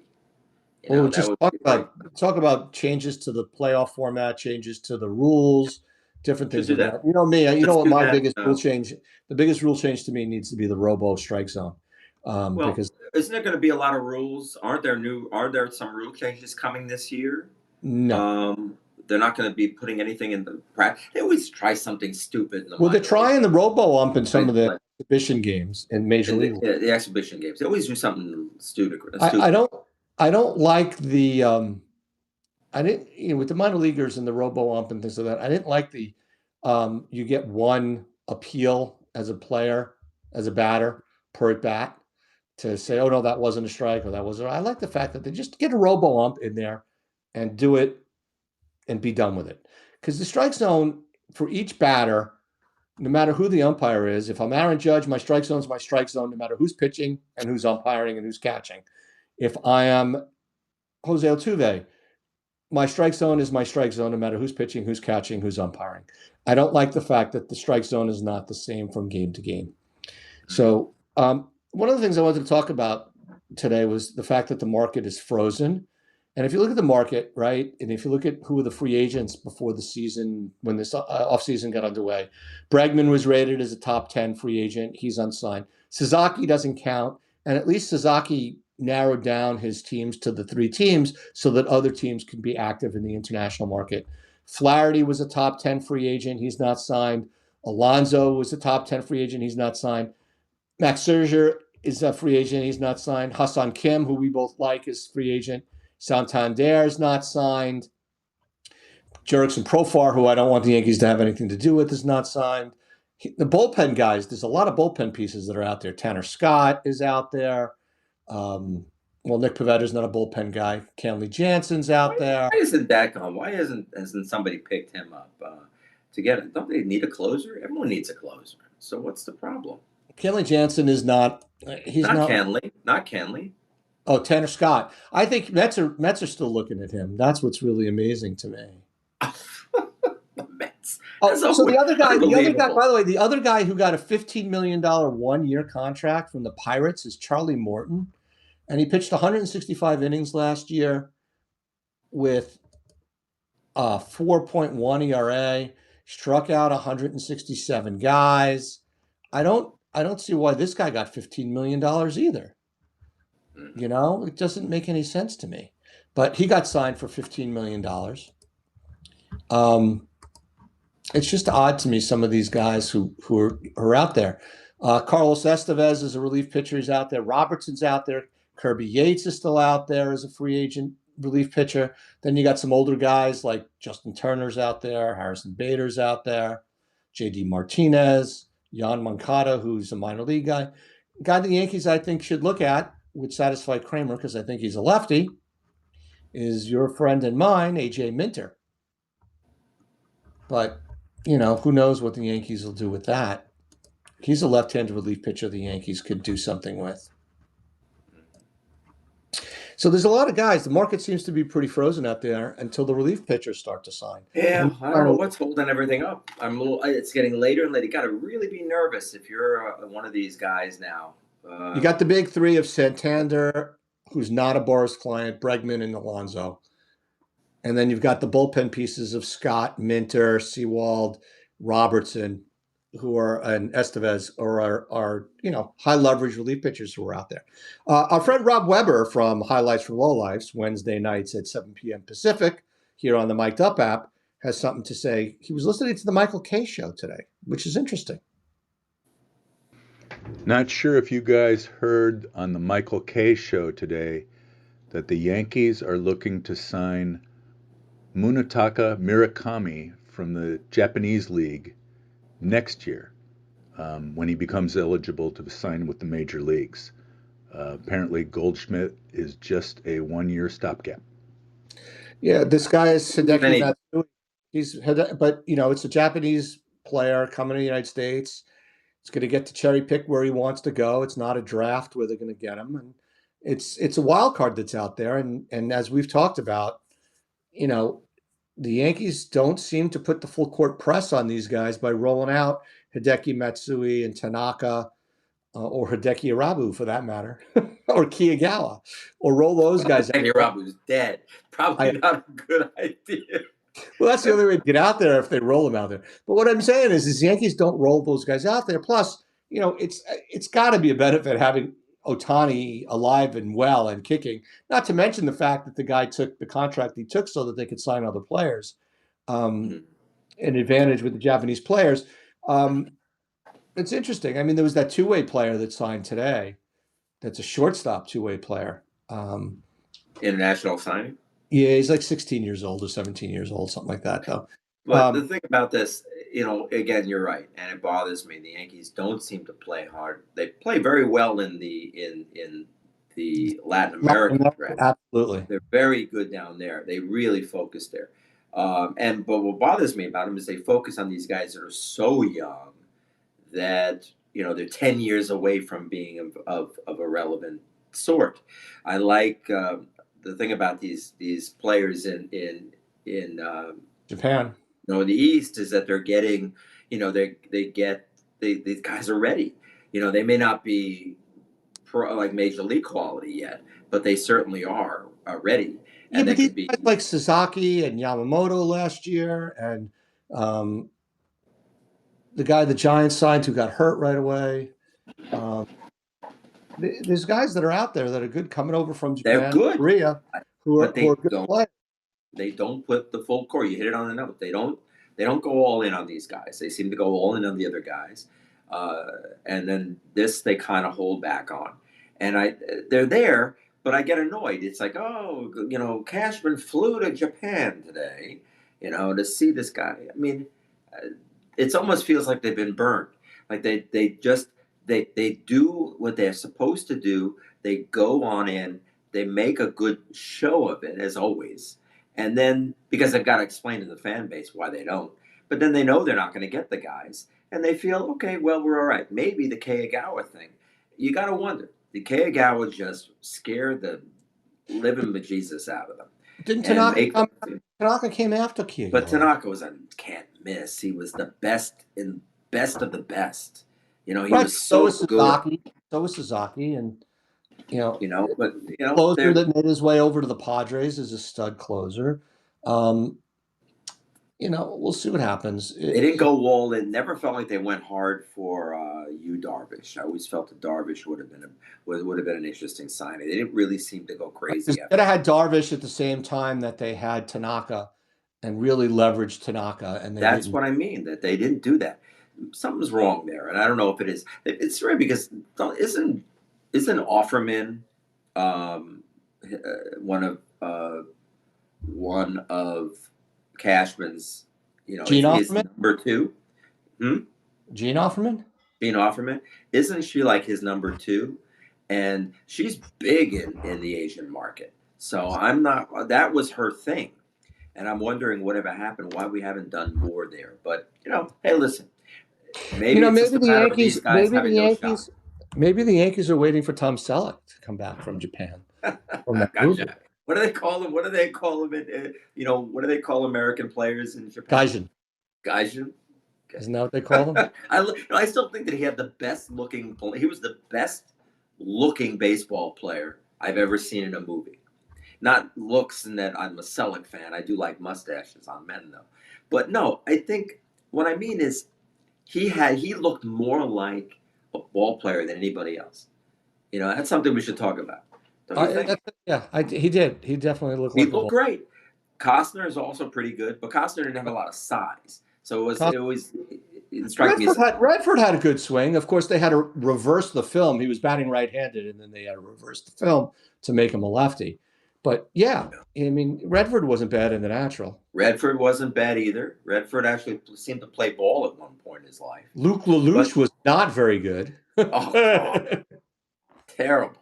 We'll just talk about changes to the playoff format, changes to the rules, different things like that. You know me, what my biggest rule change, the biggest rule change to me needs to be the robo strike zone. Because isn't there going to be a lot of rules? Are there some rule changes coming this year? No. They're not going to be putting anything in the practice. They always try something stupid. They're trying the robo-ump in some of the exhibition games in Major League. The exhibition games. They always do something stupid. I don't like the I didn't with the minor leaguers and the robo-ump and things like that. I didn't like the you get one appeal as a player, as a batter per at bat to say, oh no, that wasn't a strike or that wasn't. I like the fact that they just get a robo-ump in there and do it and be done with it. Because the strike zone for each batter, no matter who the umpire is, if I'm Aaron Judge, my strike zone is my strike zone, no matter who's pitching and who's umpiring and who's catching. If I am Jose Altuve, my strike zone is my strike zone, no matter who's pitching, who's catching, who's umpiring. I don't like the fact that the strike zone is not the same from game to game. So one of the things I wanted to talk about today was the fact that the market is frozen. And if you look at the market, right, and if you look at who were the free agents before the season, when this offseason got underway, Bregman was rated as a top 10 free agent. He's unsigned. Sasaki doesn't count. And at least Sasaki narrowed down his teams to the 3 teams so that other teams could be active in the international market. Flaherty was a top 10 free agent. He's not signed. Alonso was a top 10 free agent. He's not signed. Max Scherzer is a free agent. He's not signed. Hassan Kim, who we both like, is free agent. Santander is not signed. Jurickson Profar, who I don't want the Yankees to have anything to do with, is not signed. The bullpen guys, there's a lot of bullpen pieces that are out there. Tanner Scott is out there. Well, Nick Pavetta's not a bullpen guy. Kenley Jansen's out there. Why isn't that gone? Why hasn't somebody picked him up to get it? Don't they need a closer? Everyone needs a closer. So what's the problem? Kenley Jansen is not. He's not Kenley. Not Kenley. Oh, Tanner Scott. I think Mets are still looking at him. That's what's really amazing to me. Mets. Oh, so the other guy, by the way, the other guy who got a $15 million 1-year contract from the Pirates is Charlie Morton. And he pitched 165 innings last year with 4.1 ERA, struck out 167 guys. I don't see why this guy got $15 million either. You know, it doesn't make any sense to me. But he got signed for $15 million. It's just odd to me, some of these guys who are out there. Carlos Estevez is a relief pitcher. He's out there. Robertson's out there. Kirby Yates is still out there as a free agent relief pitcher. Then you got some older guys like Justin Turner's out there. Harrison Bader's out there. J.D. Martinez. Jan Moncada, who's a minor league guy. Guy the Yankees, I think, should look at, would satisfy Kramer because I think he's a lefty, is your friend and mine, A.J. Minter. But, you know, who knows what the Yankees will do with that. He's a left-handed relief pitcher the Yankees could do something with. So there's a lot of guys. The market seems to be pretty frozen out there until the relief pitchers start to sign. Yeah, I don't know what's holding everything up. It's getting later and later. You got to really be nervous if you're one of these guys now. You got the big 3 of Santander, who's not a Boris client, Bregman, and Alonso. And then you've got the bullpen pieces of Scott, Minter, Sewald, Robertson, who are, and Estevez, or are high leverage relief pitchers who are out there. Our friend Rob Weber from Highlights from Lowlifes, Wednesday nights at 7 p.m. Pacific, here on the Mic'd Up app, has something to say. He was listening to the Michael Kay show today, which is interesting. Not sure if you guys heard on the Michael Kay show today that the Yankees are looking to sign Munetaka Murakami from the Japanese League next year when he becomes eligible to sign with the major leagues. Apparently Goldschmidt is just a 1-year stopgap. Yeah, this guy is Hideki Matsui. But it's a Japanese player coming to the United States. It's going to get to cherry pick where he wants to go. It's not a draft where they're going to get him, and it's a wild card that's out there. And as we've talked about, the Yankees don't seem to put the full court press on these guys by rolling out Hideki Matsui and Tanaka, or Hideki Irabu for that matter, or Kiyagawa, or roll those guys out. Hideki Irabu's dead. Probably not a good idea. Well, that's the only way to get out there if they roll them out there. But what I'm saying is Yankees don't roll those guys out there. Plus, it's got to be a benefit having Ohtani alive and well and kicking, not to mention the fact that the guy took the contract he took so that they could sign other players, an advantage with the Japanese players. It's interesting. I mean, there was that two-way player that signed today. That's a shortstop two-way player. International signing? Yeah, he's like 16 years old or 17 years old, something like that, though. But the thing about this, again, you're right, and it bothers me. The Yankees don't seem to play hard. They play very well in the Latin American draft. Absolutely, they're very good down there. They really focus there. But what bothers me about them is they focus on these guys that are so young that they're 10 years away from being of a relevant sort. I like the thing about these players in Japan. In the East is that they're getting, these guys are ready. They may not be like major league quality yet, but they certainly are ready. and they but these could be. guys like Sasaki and Yamamoto last year, and the guy the Giants signed who got hurt right away. There's guys that are out there that are good coming over from They're Japan, good, Korea, who but are good players. they don't put the full core. You hit it on the note. They don't go all in on these guys. They seem to go all in on the other guys, and then this they kind of hold back on. And they're there, but I get annoyed. It's like, oh, Cashman flew to Japan today, to see this guy. I mean, it almost feels like they've been burned. Like they do what they're supposed to do. They go on in. They make a good show of it as always, and then because they've got to explain to the fan base why they don't. But then they know they're not going to get the guys, and they feel okay. Well, we're all right. Maybe the Kagawa thing. You got to wonder. Did Kagawa just scare the living bejesus out of them Didn't and Tanaka make come? them? Tanaka came after But Kyogo. Tanaka was a can't miss. He was the best of the best. He Right. was So so was good. Sasaki. So was Sasaki, and But closer that made his way over to the Padres is a stud closer. We'll see what happens. they didn't go all in. Never felt like they went hard for Darvish. I always felt that Darvish would have been an interesting signing. They didn't really seem to go crazy They after. could have had Darvish at the same time that they had Tanaka, and really leveraged Tanaka, and they That's didn't. what I mean. That they didn't do that. Something's wrong there, and I don't know if it is. It's right because isn't Offerman one of Cashman's? Gene His Offerman. number two. Gene Offerman. Gene Offerman, isn't she like his number two? And she's big in the Asian market. So I'm not. That was her thing, and I'm wondering whatever happened, why we haven't done more there. But hey, listen, maybe it's just Maybe a the matter of these Yankees. guys having no shot. Maybe the Yankees are waiting for Tom Selleck to come back from Japan from that movie. Gotcha. What do they call him? What do they call him? What do they call American players in Japan? Gaijin. Gaijin. Okay. Isn't that what they call them? I still think that he had the best looking. He was the best looking baseball player I've ever seen in a movie. Not looks, in that I'm a Selleck fan. I do like mustaches on men though. But no, I think what I mean is he looked more like a ball player than anybody else. That's something we should talk about. Don't you think? He did. He definitely looked He like a looked ball. great. Costner is also pretty good, but Costner didn't have a lot of size, so it struck me as Redford had a good swing. Of course, they had to reverse the film. He was batting right-handed, and then they had to reverse the film to make him a lefty. But yeah, I mean, Redford wasn't bad in the natural. Redford wasn't bad either. Redford actually seemed to play ball at one point in his life. Luke Lelouch was not very good. Terrible.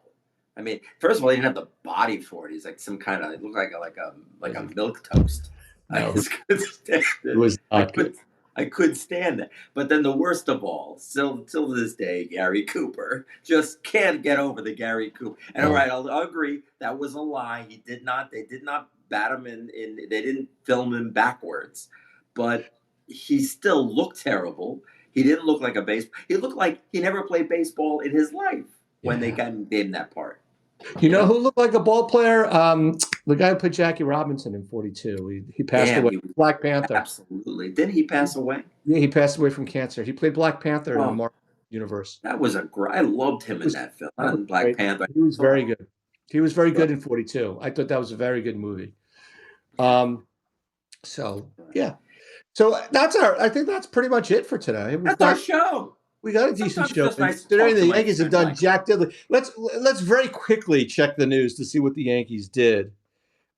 I mean, first of all, he didn't have the body for it. He's like some kind of. It looked like a milk toast. No, I just couldn't stand it. It was not good. I couldn't stand that. But then the worst of all, still to this day, Gary Cooper just can't get over the Gary Cooper. And all right, I'll agree that was a lie. They did not bat him in. They didn't film him backwards, but he still looked terrible. He didn't look like a baseball. He looked like he never played baseball in his life when they gave him that part. You know who looked like a ball player? The guy who played Jackie Robinson in 42. He passed away. Black Panther. Absolutely. Didn't he pass away? Yeah, he passed away from cancer. He played Black Panther in the Marvel universe. That was I loved him in that film. Black Panther. He was very good. He was very good in 42. I thought that was a very good movie. So yeah. So I think that's pretty much it for today. That's our show. We got a decent show. Nice considering the Yankees have done Jack Diddley. Let's very quickly check the news to see what the Yankees did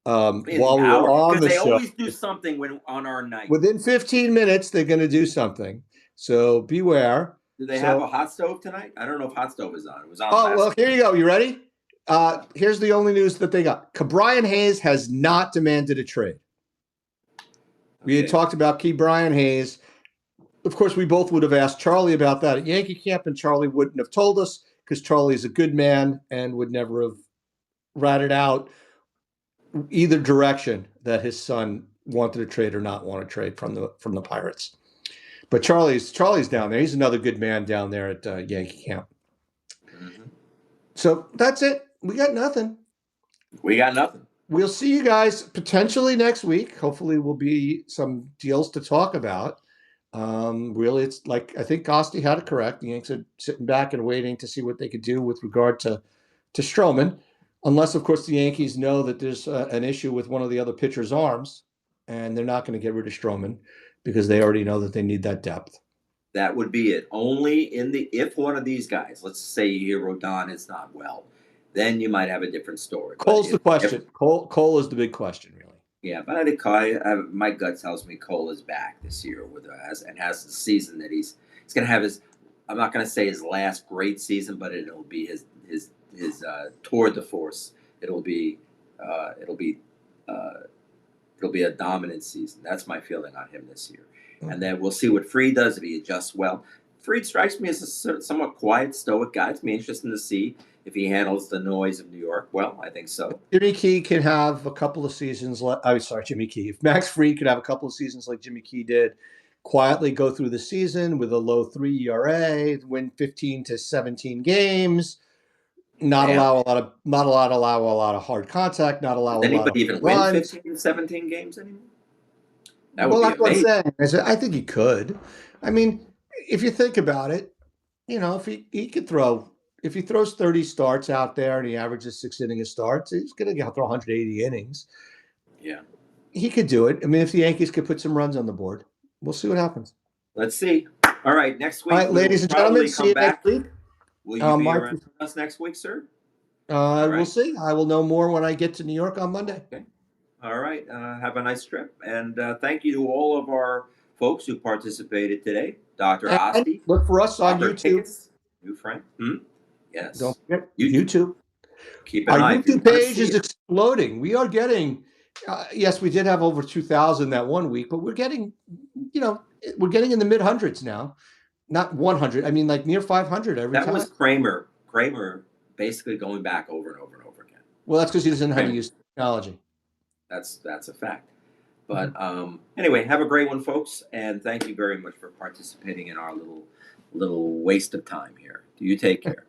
while we were on the show. Because they always do something on our night. Within 15 minutes, they're going to do something. So beware. Do they have a hot stove tonight? I don't know if hot stove is on. It was on. Oh, well, here you go. You ready? Here's the only news that they got. Brian Hayes has not demanded a trade. We had talked about Brian Hayes. Of course, we both would have asked Charlie about that at Yankee camp, and Charlie wouldn't have told us because Charlie is a good man and would never have ratted out either direction that his son wanted to trade or not want to trade from the Pirates. But Charlie's down there. He's another good man down there at Yankee camp. Mm-hmm. So that's it. We got nothing. we'll see you guys potentially next week. Hopefully, will be some deals to talk about. Really, it's like I think Gosti had it correct. The Yanks are sitting back and waiting to see what they could do with regard to Stroman, unless of course the Yankees know that there's an issue with one of the other pitchers' arms, and they're not going to get rid of Stroman because they already know that they need that depth. That would be it. Only if one of these guys, let's say Rodon is not well, then you might have a different story. Cole's the question. Cole is the big question, really. Yeah, but I think my gut tells me Cole is back this year has the season that he's going to have his. I'm not going to say his last great season, but it'll be his tour de force. It'll be a dominant season. That's my feeling on him this year. And then we'll see what Fried does if he adjusts well. Fried strikes me as a somewhat quiet, stoic guy. It's me interesting to see if he handles the noise of New York well. I think so. Jimmy Key can have a couple of seasons. I'm sorry, Jimmy Key. If Max Fried could have a couple of seasons like Jimmy Key did, quietly go through the season with a low 3 ERA, win 15 to 17 games, not allow a lot of hard contact, not allow Does a lot of anybody even win 15 to 17 games anymore? That would be amazing. What I'm saying. I think he could. I mean, if you think about it, if he could throw, if he throws 30 starts out there and he averages 6 innings starts, he's going to throw 180 innings. Yeah. He could do it. I mean, if the Yankees could put some runs on the board, we'll see what happens. Let's see. All right, next week. All right, ladies and gentlemen, see you next week. Will you be around us next week, sir? We'll see. I will know more when I get to New York on Monday. Okay. All right. Have a nice trip. And thank you to all of our folks who participated today. Dr. Osti. Look for us on YouTube. Tickets, new friend. Yes. Don't forget YouTube. Keep an eye. Our YouTube page is exploding. We are getting, yes, we did have over 2,000 that one week, but we're getting, we're getting in the mid hundreds now. Not 100. I mean, like near 500 every time. That was Kramer. Kramer basically going back over and over and over again. Well, that's because he doesn't know how to use technology. That's a fact. But anyway, have a great one, folks, and thank you very much for participating in our little waste of time here. You take care.